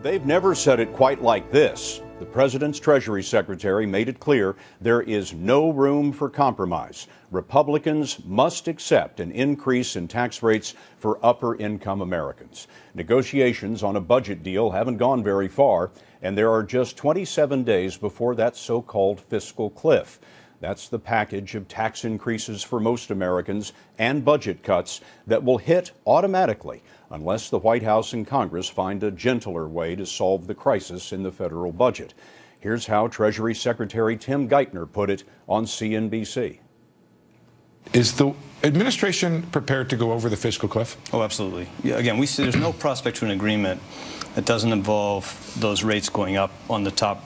They've never said it quite like this. The president's Treasury Secretary made it clear there is no room for compromise. Republicans must accept an increase in tax rates for upper-income Americans. Negotiations on a budget deal haven't gone very far, and there are just 27 days before that so-called fiscal cliff. That's the package of tax increases for most Americans and budget cuts that will hit automatically unless the White House and Congress find a gentler way to solve the crisis in the federal budget. Here's how Treasury Secretary Tim Geithner put it on CNBC. Is the administration prepared to go over the fiscal cliff? Oh, absolutely. Yeah, again, we see there's no prospect to an agreement that doesn't involve those rates going up on the top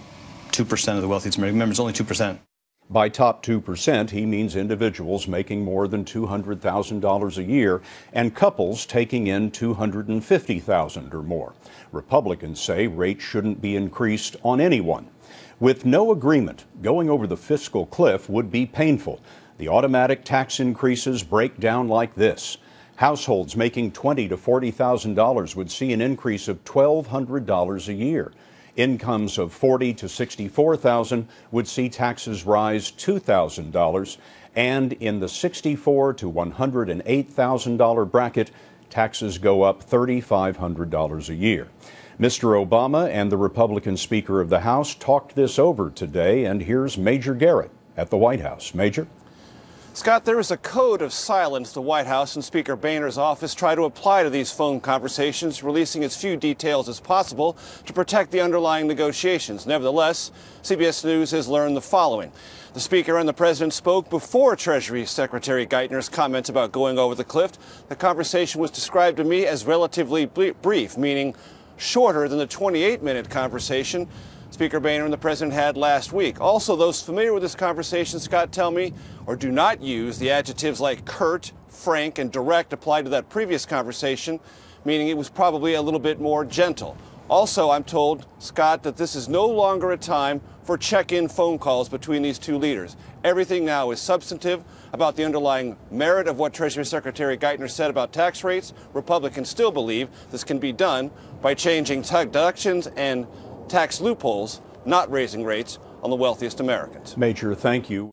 2% of the wealthiest Americans. Remember, it's only 2%. By top 2%, he means individuals making more than $200,000 a year and couples taking in $250,000 or more. Republicans say rates shouldn't be increased on anyone. With no agreement, going over the fiscal cliff would be painful. The automatic tax increases break down like this. Households making $20,000 to $40,000 would see an increase of $1,200 a year. Incomes of $40,000 to $64,000 would see taxes rise $2,000, and in the $64,000 to $108,000 bracket, taxes go up $3,500 a year. Mr. Obama and the Republican Speaker of the House talked this over today, and here's Major Garret at the White House. Major? Scott, there is a code of silence the White House and Speaker Boehner's office try to apply to these phone conversations, releasing as few details as possible to protect the underlying negotiations. Nevertheless, CBS News has learned the following. The Speaker and the President spoke before Treasury Secretary Geithner's comments about going over the cliff. The conversation was described to me as relatively brief, meaning shorter than the 28-minute conversation Speaker Boehner and the President had last week. Also, those familiar with this conversation, Scott, tell me, or do not use the adjectives like curt, frank, and direct applied to that previous conversation, meaning it was probably a little bit more gentle. Also, I'm told, Scott, that this is no longer a time for check-in phone calls between these two leaders. Everything now is substantive about the underlying merit of what Treasury Secretary Geithner said about tax rates. Republicans still believe this can be done by changing deductions and tax loopholes, not raising rates on the wealthiest Americans. Major, thank you.